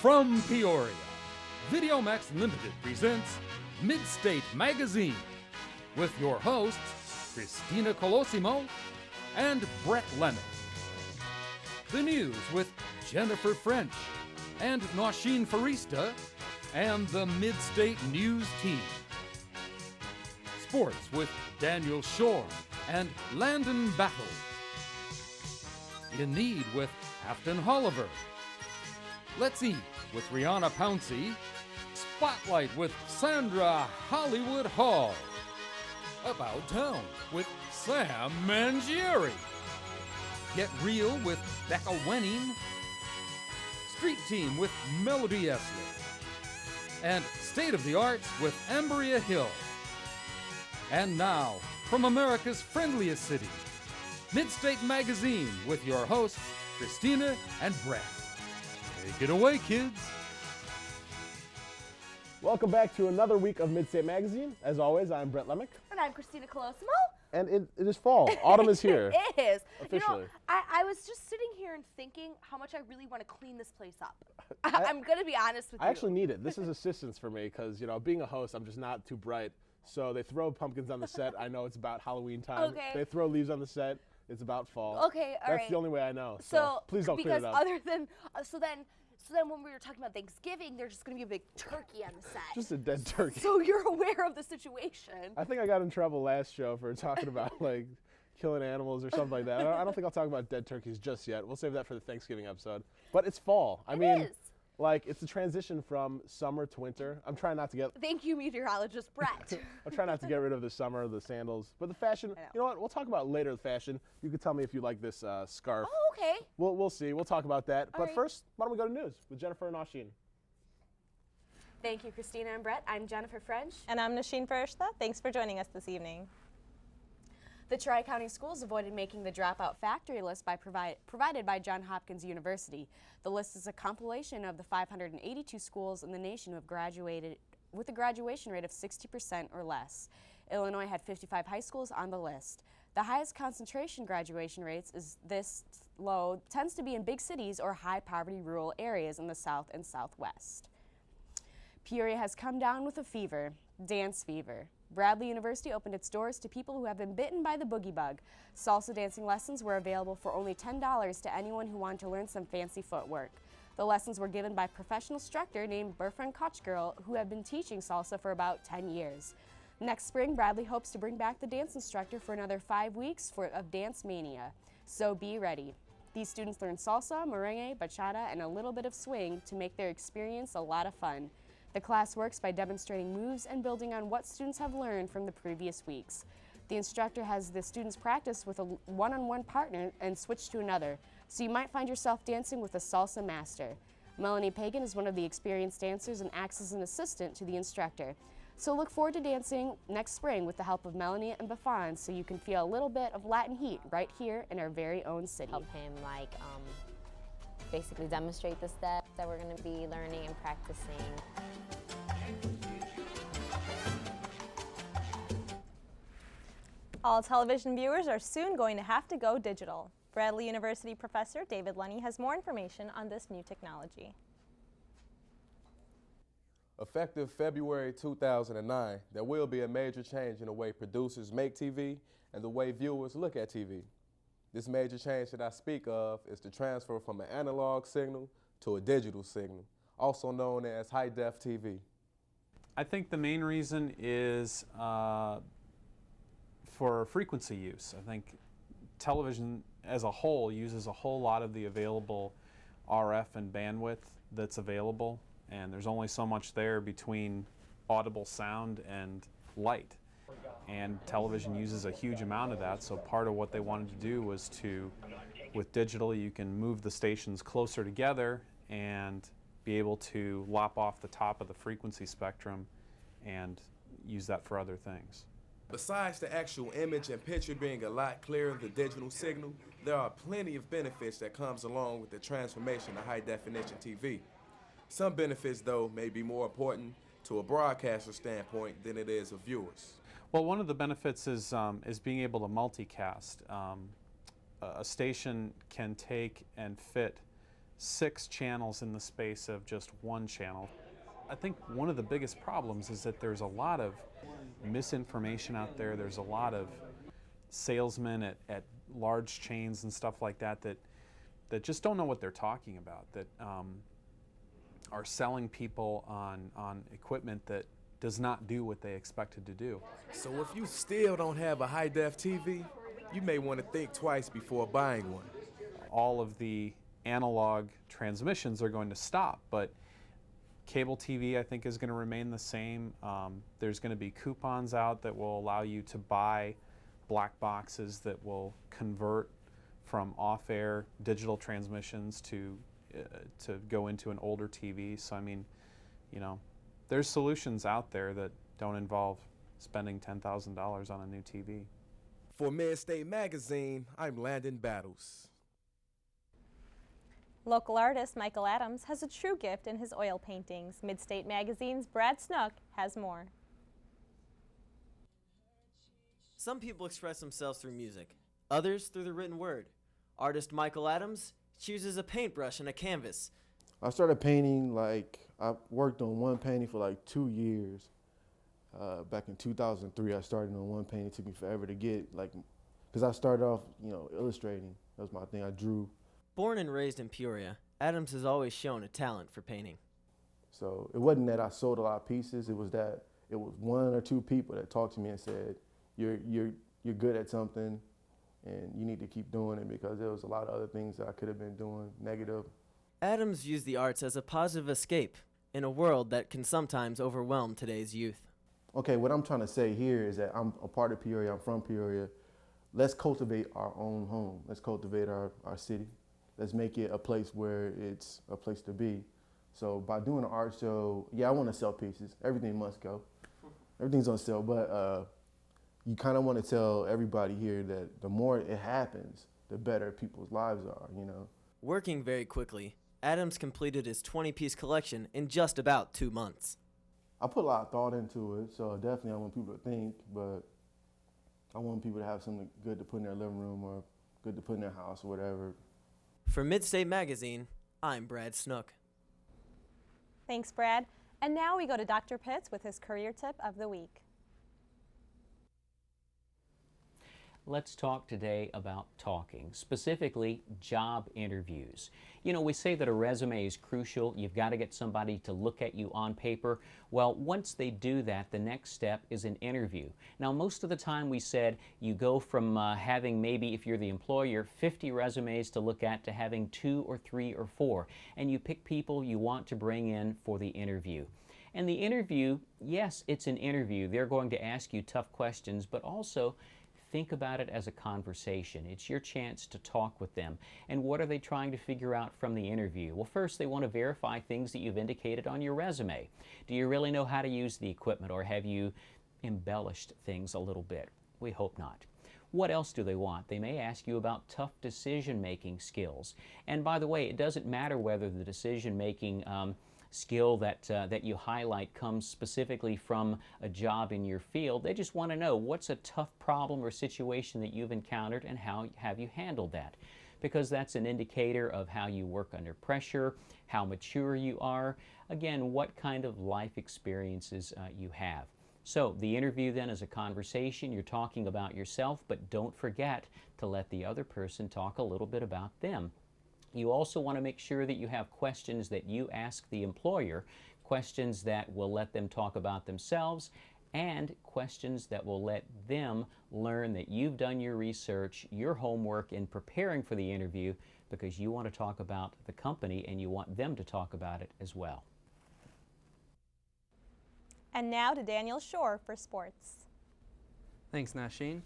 From Peoria, VideoMax Limited presents Midstate Magazine with your hosts, Christina Colosimo and Brett Lemon. The news with Jennifer French and Nosheen Farista and the Midstate News Team. Sports with Daniel Shore and Landon Battle. In Need with Afton Holliver. Let's Eat with Rihanna Pouncey. Spotlight with Sandra Hollywood Hall. About Town with Sam Mangieri. Get Real with Becca Wenning. Street Team with Melody Esley. And State of the Arts with Ambria Hill. And now, from America's friendliest city, Midstate Magazine with your hosts, Christina and Brett. Take it away, kids. Welcome back to another week of Midstate Magazine. As always, I'm Brett Lemick. And I'm Christina Colosimo. And it is fall. Autumn is here. It is. Officially. You know, I was just sitting here and thinking how much I really want to clean this place up. I'm going to be honest with you. I actually need it. This is assistance for me because, you know, being a host, I'm just not too bright. So they throw pumpkins on the set. I know it's about Halloween time. Okay. They throw leaves on the set. It's about fall. Okay, all right. That's the only way I know. So please don't clear it up. Because other than, so then when we were talking about Thanksgiving, there's just going to be a big turkey on the set. Just a dead turkey. So you're aware of the situation. I think I got in trouble last show for talking about, like, killing animals or something like that. I don't think I'll talk about dead turkeys just yet. We'll save that for the Thanksgiving episode. But it's fall. I mean, like, it's a transition from summer to winter. I'm trying not to get... Thank you, meteorologist Brett. I'm trying not to get rid of the summer, the sandals. But the fashion, you know what? We'll talk about later the fashion. You can tell me if you like this scarf. Oh, okay. We'll see. We'll talk about that. But right. First, why don't we go to news with Jennifer and Nosheen. Thank you, Christina and Brett. I'm Jennifer French. And I'm Nosheen Farista. Thanks for joining us this evening. The Tri-County Schools avoided making the dropout factory list provided by Johns Hopkins University. The list is a compilation of the 582 schools in the nation who have graduated with a graduation rate of 60% or less. Illinois had 55 high schools on the list. The highest concentration graduation rates is this low tends to be in big cities or high poverty rural areas in the South and Southwest. Peoria has come down with a fever, dance fever. Bradley University opened its doors to people who have been bitten by the boogie bug. Salsa dancing lessons were available for only $10 to anyone who wanted to learn some fancy footwork. The lessons were given by a professional instructor named Berfran Kochgirl, who had been teaching salsa for about 10 years. Next spring, Bradley hopes to bring back the dance instructor for another 5 weeks of Dance Mania. So be ready. These students learn salsa, merengue, bachata, and a little bit of swing to make their experience a lot of fun. The class works by demonstrating moves and building on what students have learned from the previous weeks. The instructor has the students practice with a one-on-one partner and switch to another, so you might find yourself dancing with a salsa master. Melanie Pagan is one of the experienced dancers and acts as an assistant to the instructor. So look forward to dancing next spring with the help of Melanie and Buffon so you can feel a little bit of Latin heat right here in our very own city. Help him basically demonstrate the steps that we're going to be learning and practicing. All television viewers are soon going to have to go digital. Bradley University professor David Lenny has more information on this new technology. Effective February 2009, there will be a major change in the way producers make TV and the way viewers look at TV. This major change that I speak of is the transfer from an analog signal to a digital signal, also known as high-def TV. I think the main reason is for frequency use. I think television as a whole uses a whole lot of the available RF and bandwidth that's available, and there's only so much there between audible sound and light. And television uses a huge amount of that, so part of what they wanted to do was with digital, you can move the stations closer together and be able to lop off the top of the frequency spectrum and use that for other things. Besides the actual image and picture being a lot clearer than the digital signal, there are plenty of benefits that comes along with the transformation to high-definition TV. Some benefits, though, may be more important to a broadcaster standpoint than it is of viewers. Well, one of the benefits is being able to multicast. A station can take and fit 6 channels in the space of just one channel. I think one of the biggest problems is that there's a lot of misinformation out there. There's a lot of salesmen at large chains and stuff like that that just don't know what they're talking about, that are selling people on equipment that does not do what they expected to do. So if you still don't have a high-def TV, you may want to think twice before buying one. All of the analog transmissions are going to stop, but cable TV, I think, is going to remain the same. There's going to be coupons out that will allow you to buy black boxes that will convert from off-air digital transmissions to go into an older TV. So, I mean, you know, there's solutions out there that don't involve spending $10,000 on a new TV. For Midstate Magazine, I'm Landon Battles. Local artist Michael Adams has a true gift in his oil paintings. Midstate Magazine's Brad Snook has more. Some people express themselves through music, others through the written word. Artist Michael Adams chooses a paintbrush and a canvas. I started painting, I worked on one painting for like 2 years. Back in 2003, I started on one painting. It took me forever to get, because I started off, illustrating. That was my thing. I drew. Born and raised in Peoria, Adams has always shown a talent for painting. So it wasn't that I sold a lot of pieces. It was that it was 1 or 2 people that talked to me and said, you're good at something and you need to keep doing it, because there was a lot of other things that I could have been doing negative. Adams views the arts as a positive escape in a world that can sometimes overwhelm today's youth. Okay, what I'm trying to say here is that I'm a part of Peoria, I'm from Peoria. Let's cultivate our own home. Let's cultivate our city. Let's make it a place where it's a place to be. So by doing an art show, yeah, I want to sell pieces. Everything must go. Everything's on sale, but you kind of want to tell everybody here that the more it happens, the better people's lives are, Working very quickly, Adams completed his 20-piece collection in just about 2 months. I put a lot of thought into it, so definitely I want people to think, but I want people to have something good to put in their living room or good to put in their house or whatever. For Midstate Magazine, I'm Brad Snook. Thanks, Brad. And now we go to Dr. Pitts with his career tip of the week. Let's talk today about talking, specifically job interviews. We say that a resume is crucial. You've got to get somebody to look at you on paper. Well, once they do that, the next step is an interview. Now, most of the time we said you go from having maybe, if you're the employer, 50 resumes to look at to having 2 or 3 or 4. And you pick people you want to bring in for the interview. And the interview, yes, it's an interview. They're going to ask you tough questions, but also think about it as a conversation. It's your chance to talk with them. And what are they trying to figure out from the interview? Well, first, they want to verify things that you've indicated on your resume. Do you really know how to use the equipment, or have you embellished things a little bit? We hope not. What else do they want? They may ask you about tough decision-making skills. And by the way, it doesn't matter whether the decision-making skill that you highlight comes specifically from a job in your field. They just want to know what's a tough problem or situation that you've encountered and how have you handled that, because that's an indicator of how you work under pressure, how mature you are, again, what kind of life experiences you have. So the interview then is a conversation. You're talking about yourself, but don't forget to let the other person talk a little bit about them. You also want to make sure that you have questions that you ask the employer, questions that will let them talk about themselves, and questions that will let them learn that you've done your research, your homework in preparing for the interview, because you want to talk about the company and you want them to talk about it as well. And now to Daniel Shore for sports. Thanks, Nasheen.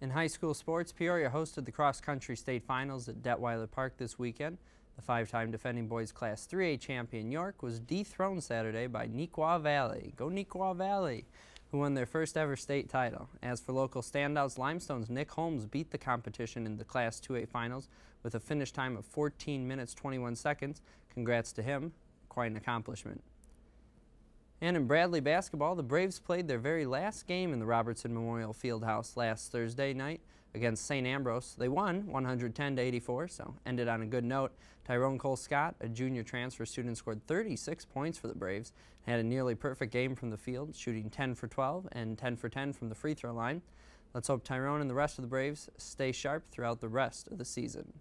In high school sports, Peoria hosted the cross-country state finals at Detweiler Park this weekend. The 5-time defending boys Class 3A champion York was dethroned Saturday by Neuqua Valley. Go Neuqua Valley, who won their first ever state title. As for local standouts, Limestone's Nick Holmes beat the competition in the Class 2A finals with a finish time of 14 minutes 21 seconds. Congrats to him. Quite an accomplishment. And in Bradley basketball, the Braves played their very last game in the Robertson Memorial Fieldhouse last Thursday night against St. Ambrose. They won 110-84, so ended on a good note. Tyrone Cole-Scott, a junior transfer student, scored 36 points for the Braves, had a nearly perfect game from the field, shooting 10 for 12 and 10 for 10 from the free throw line. Let's hope Tyrone and the rest of the Braves stay sharp throughout the rest of the season.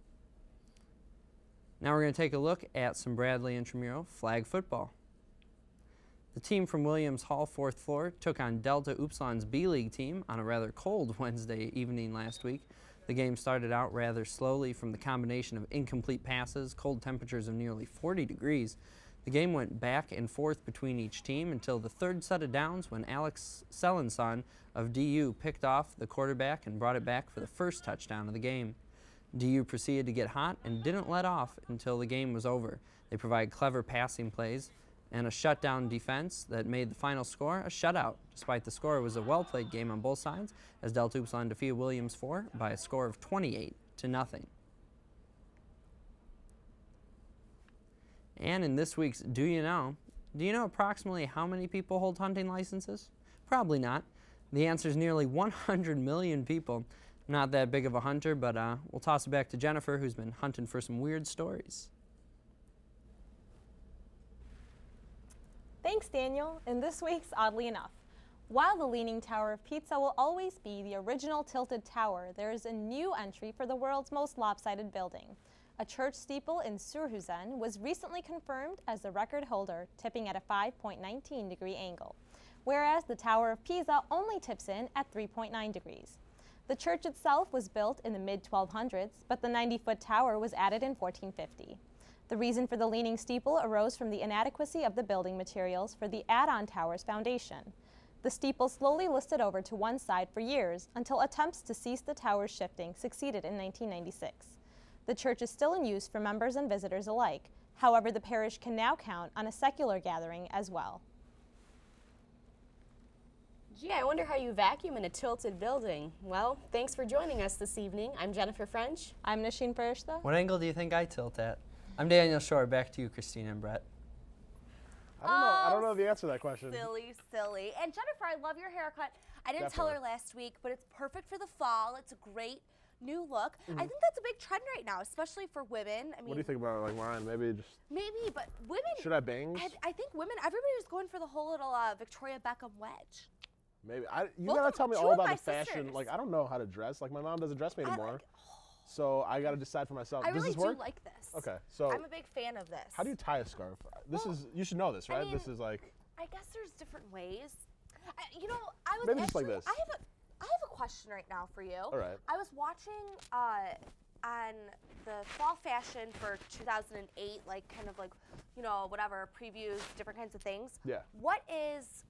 Now we're going to take a look at some Bradley intramural flag football. The team from Williams Hall, 4th floor, took on Delta Upsilon's B-League team on a rather cold Wednesday evening last week. The game started out rather slowly from the combination of incomplete passes, cold temperatures of nearly 40 degrees. The game went back and forth between each team until the third set of downs when Alex Selenson of DU picked off the quarterback and brought it back for the first touchdown of the game. DU proceeded to get hot and didn't let off until the game was over. They provided clever passing plays and a shutdown defense that made the final score a shutout. Despite the score, it was a well-played game on both sides as Delta Upsilon defeated Williams 4 by a score of 28-0. And in this week's Do You Know approximately how many people hold hunting licenses? Probably not. The answer is nearly 100 million people. Not that big of a hunter, but we'll toss it back to Jennifer, who's been hunting for some weird stories. Thanks, Daniel. In this week's Oddly Enough, while the Leaning Tower of Pizza will always be the original tilted tower, there is a new entry for the world's most lopsided building. A church steeple in Surhusen was recently confirmed as the record holder, tipping at a 5.19-degree angle, whereas the Tower of Pisa only tips in at 3.9 degrees. The church itself was built in the mid-1200s, but the 90-foot tower was added in 1450. The reason for the leaning steeple arose from the inadequacy of the building materials for the add-on tower's foundation. The steeple slowly listed over to one side for years until attempts to cease the tower's shifting succeeded in 1996. The church is still in use for members and visitors alike. However, the parish can now count on a secular gathering as well. Gee, I wonder how you vacuum in a tilted building. Well, thanks for joining us this evening. I'm Jennifer French. I'm Nasheen Farishta. What angle do you think I tilt at? I'm Daniel Shore. Back to you, Christina and Brett. I don't know the answer to that question. Silly. And Jennifer, I love your haircut. I didn't tell her last week, but it's perfect for the fall. It's a great new look. I think that's a big trend right now, especially for women. I mean, what do you think about like mine? Maybe, but women. Should I bangs? I think women. Everybody was going for the whole little Victoria Beckham wedge. Maybe. You gotta tell me all about the fashion. Like, I don't know how to dress. Like, my mom doesn't dress me anymore. So I gotta decide for myself. I really Does this work? do like this. Okay, so I'm a big fan of this. How do you tie a scarf? You should know this, right? I mean, this is like. I guess there's different ways. You know, I was maybe actually. Just like this. I have a question right now for you. All right. I was watching on the fall fashion for 2008, like kind of like, you know, whatever, previews, different kinds of things. Yeah. What is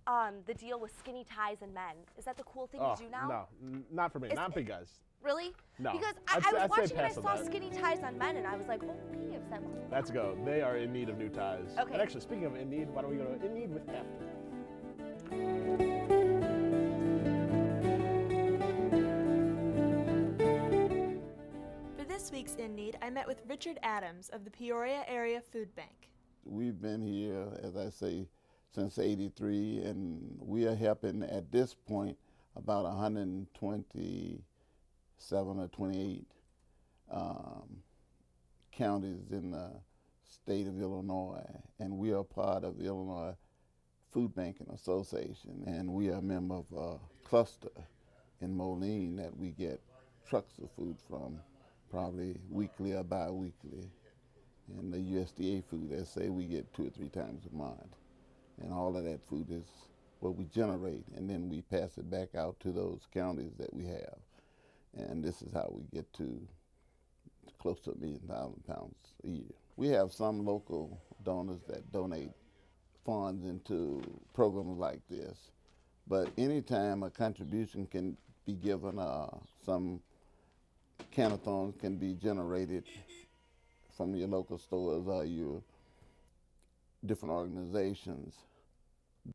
the deal with skinny ties in men? Is that the cool thing to do now? No, not for me. Not big guys. Really? No. Because I was watching and I saw skinny ties on men, and I was like, oh, peeves. Let's go. They are in need of new ties. Okay. And actually, speaking of in need, why don't we go to In Need with After? For this week's In Need, I met with Richard Adams of the Peoria Area Food Bank. We've been here, as I say, since '83, and we are helping at this point about 127 or 28 counties in the state of Illinois, and we are part of the Illinois Food Banking Association, and we are a member of a cluster in Moline that we get trucks of food from, probably weekly or bi-weekly. And the USDA food, they say we get 2 or 3 times a month. And all of that food is what we generate, and then we pass it back out to those counties that we have. And this is how we get to close to 1 million pounds a year. We have some local donors that donate funds into programs like this, but anytime a contribution can be given, some canathons can be generated from your local stores or your different organizations.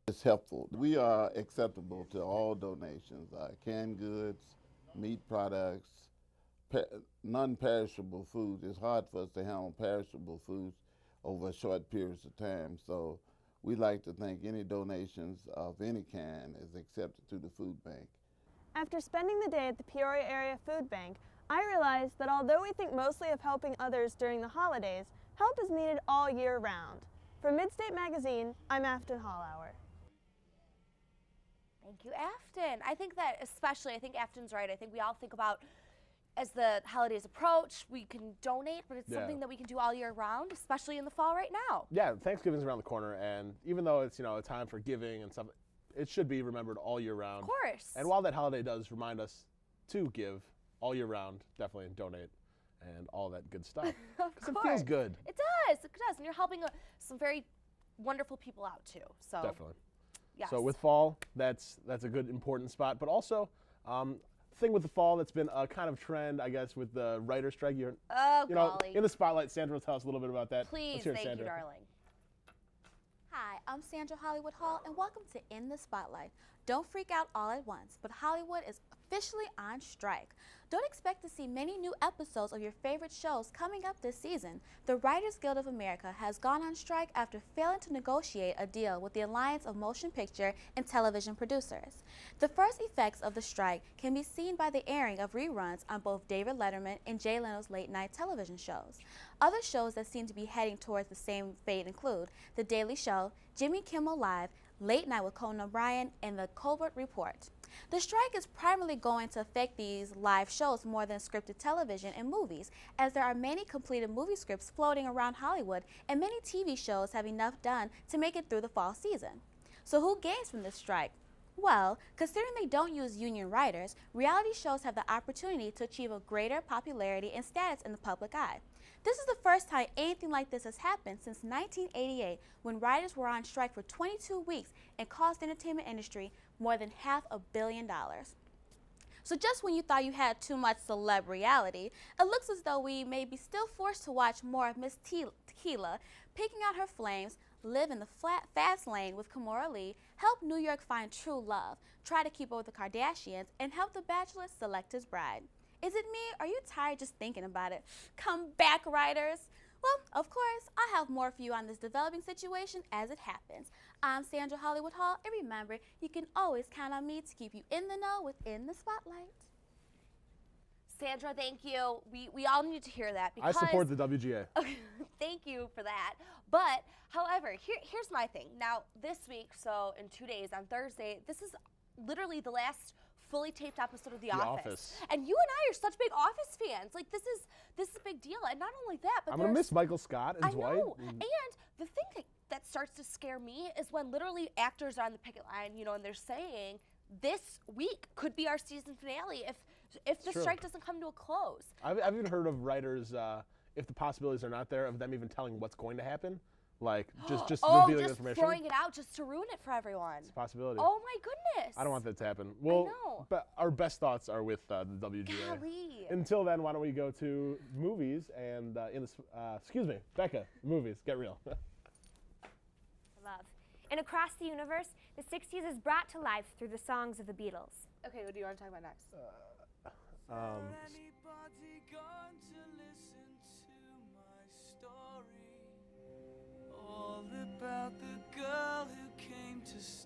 It's helpful. We are acceptable to all donations, canned goods, meat products, non-perishable food. It's hard for us to handle perishable foods over short periods of time, so we like to think any donations of any kind is accepted to the food bank. After spending the day at the Peoria Area Food Bank, I realized that although we think mostly of helping others during the holidays, help is needed all year round. For Midstate Magazine, I'm Afton Hollauer. Thank you, Afton. I think that especially, I think Afton's right. I think we all think about as the holidays approach, we can donate, but it's something that we can do all year round, especially in the fall right now. Yeah, Thanksgiving's around the corner, and even though it's, a time for giving and stuff, it should be remembered all year round. Of course. And while that holiday does remind us to give all year round, definitely donate and all that good stuff. Because it feels good. It does, and you're helping some very wonderful people out too. So definitely. Yes. So with fall, that's a good important spot, but also thing with the fall that's been a kind of trend, I guess, with the writer's strike. Golly. In the spotlight, Sandra will tell us a little bit about that. Please, Let's hear it, thank Sandra. you, darling. Hi, I'm Sandra Hollywood Hall, and welcome to In the Spotlight. Don't freak out all at once, but Hollywood is officially on strike. Don't expect to see many new episodes of your favorite shows coming up this season. The Writers Guild of America has gone on strike after failing to negotiate a deal with the Alliance of Motion Picture and Television Producers. The first effects of the strike can be seen by the airing of reruns on both David Letterman and Jay Leno's late-night television shows. Other shows that seem to be heading towards the same fate include The Daily Show, Jimmy Kimmel Live, Late Night with Conan O'Brien, and The Colbert Report. The strike is primarily going to affect these live shows more than scripted television and movies, as there are many completed movie scripts floating around Hollywood, and many TV shows have enough done to make it through the fall season. So who gains from this strike? Well, considering they don't use union writers, reality shows have the opportunity to achieve a greater popularity and status in the public eye. This is the first time anything like this has happened since 1988, when writers were on strike for 22 weeks and cost the entertainment industry more than $500 million. So just when you thought you had too much celeb reality, it looks as though we may be still forced to watch more of Miss Tequila picking out her flames, live in the fast lane with Kimora Lee, help New York find true love, try to keep up with the Kardashians, and help the Bachelor select his bride. Is it me? Are you tired just thinking about it? Come back, writers. Well, of course, I'll have more for you on this developing situation as it happens. I'm Sandra Hollywood Hall, and remember, you can always count on me to keep you in the know within the spotlight. Sandra, thank you. We all need to hear that. Because I support the WGA. Thank you for that. But, however, here's my thing. Now, this week, so in 2 days, on Thursday, this is literally the last fully taped episode of The Office. And you and I are such big Office fans. Like, this is a big deal. And not only that, but I'm going to miss Michael Scott and Dwight. I know. And the thing that starts to scare me is when literally actors are on the picket line, and they're saying this week could be our season finale if the strike doesn't come to a close. I've even heard of writers, if the possibilities are not there, of them even telling what's going to happen. Like, just revealing information. Throwing it out just to ruin it for everyone. It's a possibility. Oh, my goodness. I don't want that to happen. Well, I know. But our best thoughts are with the WGA. Golly. Until then, why don't we go to movies and, excuse me, Becca, movies, get real. Love. And across the universe, the 60s is brought to life through the songs of the Beatles. Okay, what do you want to talk about next?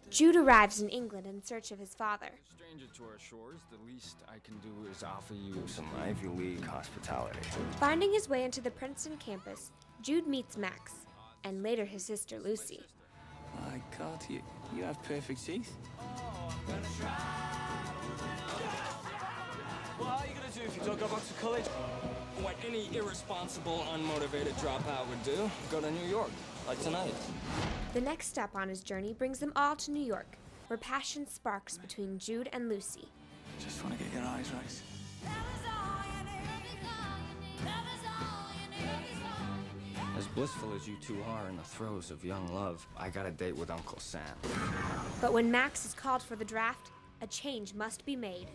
Jude arrives in England in search of his father. Stranger to our shores, the least I can do is offer you some Ivy League hospitality. Finding his way into the Princeton campus, Jude meets Max, and later his sister Lucy. My God, you have perfect teeth. Well, how are you gonna do if you don't go back to college? What any irresponsible, unmotivated dropout would do, go to New York, like tonight. The next step on his journey brings them all to New York, where passion sparks between Jude and Lucy. Just want to get your eyes right. As blissful as you two are in the throes of young love, I got a date with Uncle Sam. But when Max is called for the draft, a change must be made.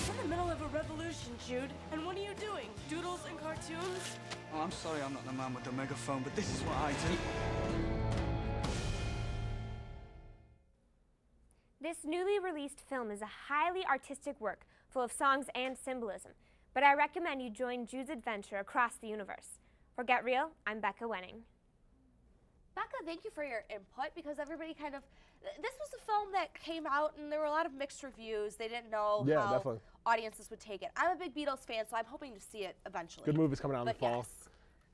We're in the middle of a revolution, Jude. And what are you doing? Doodles and cartoons? Oh, I'm sorry I'm not the man with the megaphone, but this is what I do. This newly released film is a highly artistic work full of songs and symbolism, but I recommend you join Jude's adventure across the universe. For Get Real, I'm Becca Wenning. Becca, thank you for your input, because everybody kind of, this was a film that came out and there were a lot of mixed reviews. They didn't know how definitely. audiences would take it. I'm a big Beatles fan, so I'm hoping to see it eventually. Good movies coming out in the fall. Yes.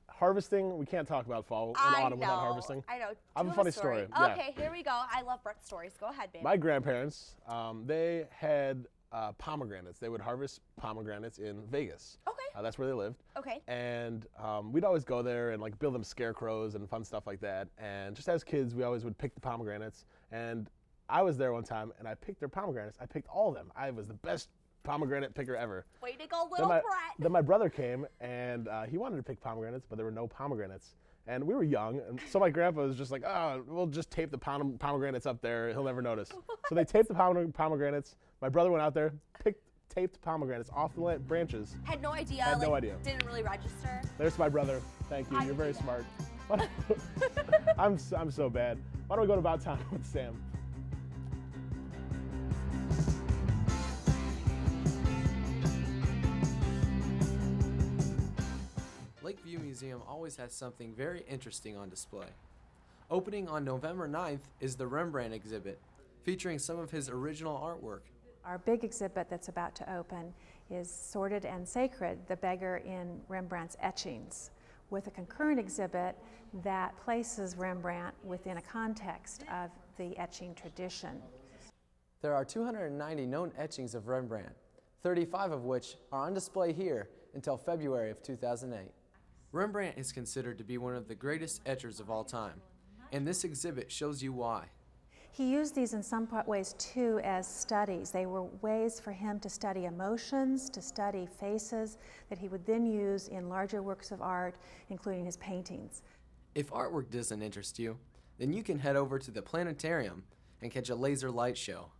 Harvesting, we can't talk about fall and autumn without harvesting. I know. I have a funny story. Okay, here we go. I love Brett's stories. Go ahead, babe. My grandparents, they had pomegranates. They would harvest pomegranates in Vegas. Okay. That's where they lived. Okay. And we'd always go there and like build them scarecrows and fun stuff like that. And just as kids, we always would pick the pomegranates. And I was there one time and I picked their pomegranates. I picked all of them. I was the best pomegranate picker ever. Way to go, little Brett. Then my brother came and he wanted to pick pomegranates, but there were no pomegranates. And we were young, and so my grandpa was just like, oh, we'll just tape the pomegranates up there. He'll never notice. So they taped the pomegranates. My brother went out there, taped pomegranates off the branches. Had no idea. Had no idea. Didn't really register. There's my brother. Thank you. You're very smart. I'm so bad. Why don't we go to About Time with Sam? Lakeview Museum always has something very interesting on display. Opening on November 9th is the Rembrandt exhibit, featuring some of his original artwork. Our big exhibit that's about to open is Sordid and Sacred, the Beggar in Rembrandt's etchings, with a concurrent exhibit that places Rembrandt within a context of the etching tradition. There are 290 known etchings of Rembrandt, 35 of which are on display here until February of 2008. Rembrandt is considered to be one of the greatest etchers of all time, and this exhibit shows you why. He used these in some ways too as studies. They were ways for him to study emotions, to study faces, that he would then use in larger works of art, including his paintings. If artwork doesn't interest you, then you can head over to the planetarium and catch a laser light show.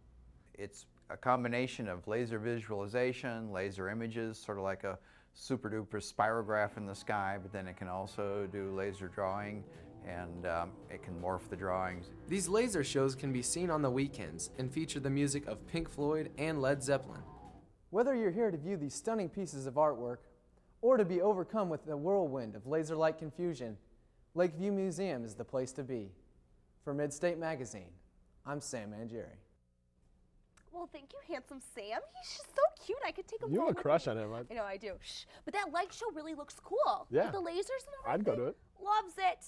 It's a combination of laser visualization, laser images, sort of like a super duper spirograph in the sky, but then it can also do laser drawing, and it can morph the drawings. These laser shows can be seen on the weekends and feature the music of Pink Floyd and Led Zeppelin. Whether you're here to view these stunning pieces of artwork or to be overcome with the whirlwind of laser light confusion, Lakeview Museum is the place to be. For Midstate Magazine, I'm Sam Mangieri. Well, thank you, handsome Sam. He's just so cute. I could take a You have a crush on him. I know, I do. Shh. But that light show really looks cool. Yeah. With the lasers and everything. I'd go to it. Loves it.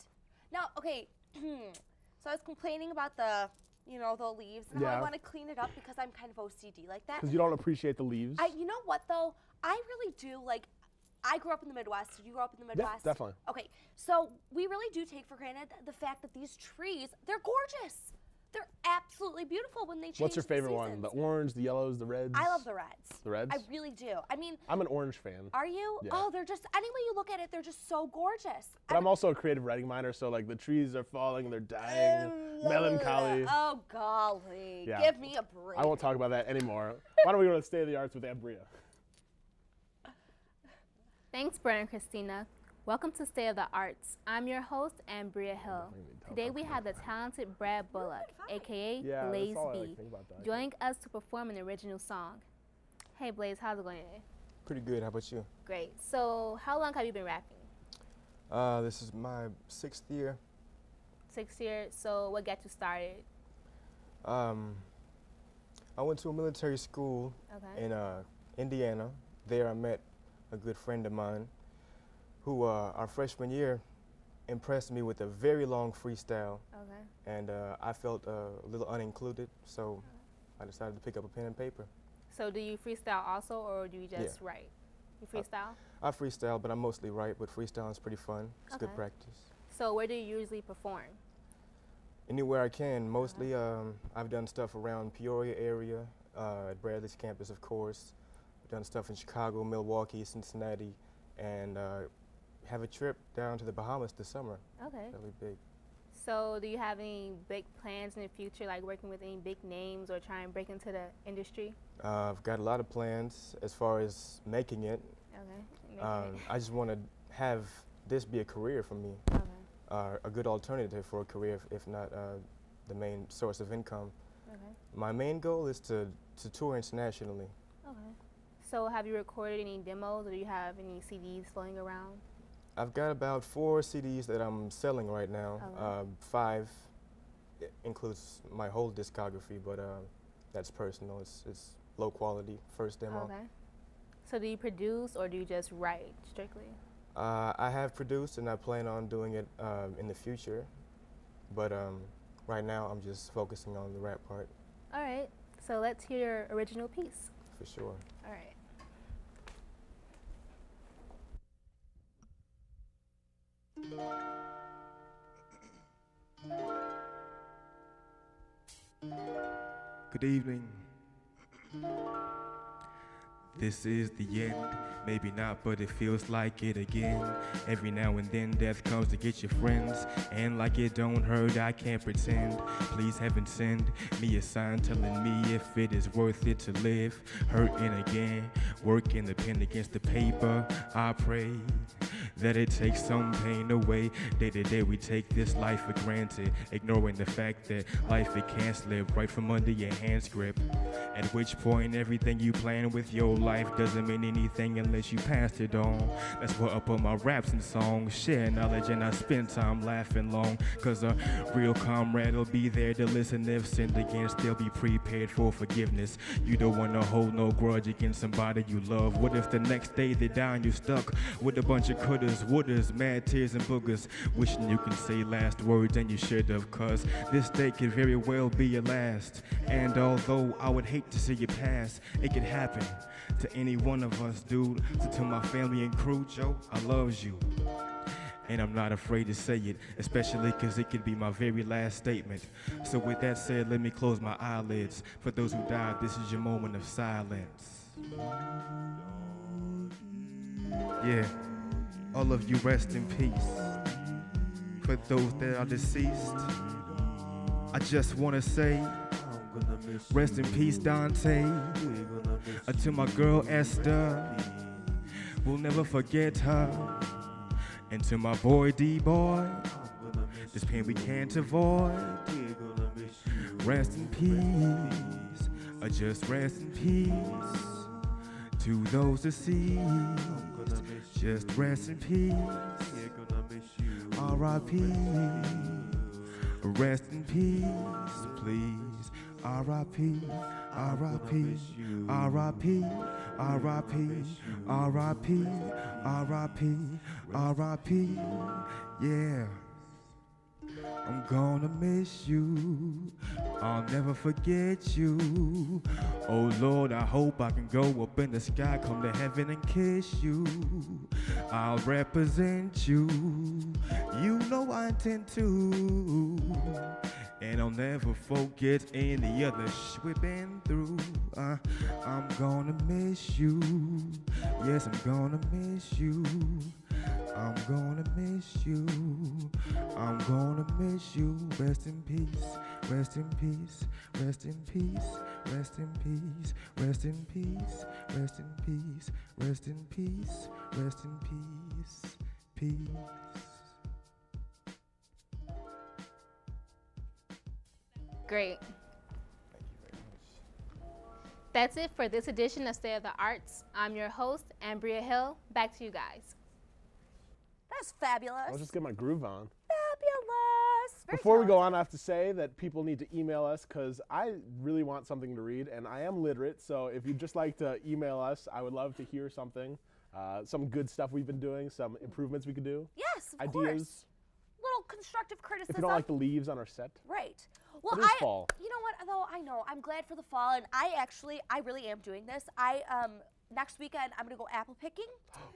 Now, okay, so I was complaining about the, the leaves and how I want to clean it up because I'm kind of OCD like that. Because you don't appreciate the leaves? You know what, though? I really do, I grew up in the Midwest. Did you grow up in the Midwest? Yeah, definitely. Okay, so we really do take for granted the fact that these trees, they're gorgeous. They're absolutely beautiful when they change. What's your favorite one? The orange, the yellows, the reds? I love the reds. The reds? I really do. I mean, I'm an orange fan. Are you? Yeah. Oh, they're just, any way you look at it, they're just so gorgeous. But I'm also a creative writing minor, so the trees are falling, they're dying, melancholy. Oh, golly. Yeah. Give me a break. I won't talk about that anymore. Why don't we go to the State of the Arts with Ambria? Thanks, Brent and Christina. Welcome to State of the Arts. I'm your host, Ambria Hill. Today we have the talented Brad Bullock, aka Blaze B, joining us to perform an original song. Hey Blaze, how's it going today? Pretty good, how about you? Great. So how long have you been rapping? This is my 6th year. 6 years, so what got you started? I went to a military school in Indiana. There I met a good friend of mine who our freshman year impressed me with a very long freestyle. And I felt a little unincluded, so I decided to pick up a pen and paper. So do you freestyle also, or do you just write? You freestyle? I freestyle, but I mostly write, but freestyling is pretty fun. It's good practice. So where do you usually perform? Anywhere I can. Mostly I've done stuff around Peoria area, at Bradley's campus, of course. I've done stuff in Chicago, Milwaukee, Cincinnati, and have a trip down to the Bahamas this summer. Okay. That'll be big. So do you have any big plans in the future, like working with any big names or trying to break into the industry? I've got a lot of plans as far as making it. I just want to have this be a career for me, a good alternative for a career, if not the main source of income. My main goal is to tour internationally. Okay. So have you recorded any demos, or do you have any CDs floating around? I've got about 4 CDs that I'm selling right now. 5 includes my whole discography, but that's personal. It's low quality, first demo. Okay. So do you produce or do you just write strictly? I have produced and I plan on doing it in the future, but right now I'm just focusing on the rap part. All right, so let's hear your original piece. For sure. All right. Good evening. This is the end, maybe not, but it feels like it again. Every now and then death comes to get your friends, and like it don't hurt, I can't pretend. Please heaven send me a sign telling me if it is worth it to live. Hurting again, working the pen against the paper, I pray that it takes some pain away. Day to day we take this life for granted, ignoring the fact that life it can't slip right from under your hand's grip. At which point everything you plan with your life doesn't mean anything unless you passed it on. That's what I put my raps and songs, share knowledge and I spend time laughing long. Cause a real comrade will be there to listen. If sinned against, they'll be prepared for forgiveness. You don't wanna hold no grudge against somebody you love. What if the next day they die and you're stuck with a bunch of couldas, wouldas, mad tears and boogers, wishing you can say last words and you should have, cause this day could very well be your last. And although I would hate to see you pass, it could happen to any one of us, dude. So to my family and crew, Joe, I loves you. And I'm not afraid to say it, especially cause it could be my very last statement. So with that said, let me close my eyelids. For those who died, this is your moment of silence. Yeah, all of you rest in peace. For those that are deceased, I just wanna say, rest in peace, Dante. To my girl Esther, we'll never forget her. And to my boy D-Boy, this pain we can't avoid. Rest in peace, just rest in peace. To those deceased, just rest in peace. R.I.P. Rest in peace, please. R.I.P. R.I.P. R.I.P. R.I.P. R.I.P. R.I.P. R.I.P. Yeah. I'm gonna miss you. I'll never forget you. Oh Lord, I hope I can go up in the sky, come to heaven and kiss you. I'll represent you. You know I intend to. And I'll never forget any other we've been through. I'm gonna miss you. Yes, I'm gonna miss you. I'm gonna miss you. I'm gonna miss you. Rest in peace. Rest in peace. Rest in peace. Rest in peace. Rest in peace. Rest in peace. Rest in peace. Rest in peace. Peace. Great. That's it for this edition of State of the Arts. I'm your host, Ambria Hill. Back to you guys. That's fabulous. I'll just get my groove on. Fabulous. Before we go on, I have to say that people need to email us because I really want something to read, and I am literate. So if you'd just like to email us, I would love to hear something. Some good stuff we've been doing, some improvements we could do. Yes, of ideas. Course. Little constructive criticism. If you don't like the leaves on our set. Right. Well, it is fall. You know what, though? I know. I'm glad for the fall, and I really am doing this. Next weekend, I'm going to go apple picking.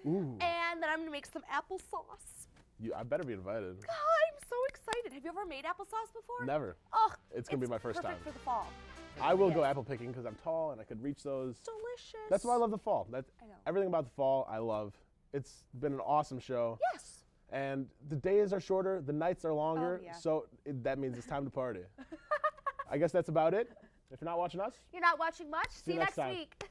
Ooh. And then I'm going to make some applesauce. I better be invited. God, I'm so excited. Have you ever made applesauce before? Never. Oh, it's going to be my first time. Perfect for the fall. I will go apple picking because I'm tall and I could reach those. Delicious. That's why I love the fall. I know. Everything about the fall I love. It's been an awesome show. Yes. And the days are shorter, the nights are longer, Oh, yeah. so that means it's time to party. I guess that's about it. If you're not watching us, you're not watching much. See you next time. week.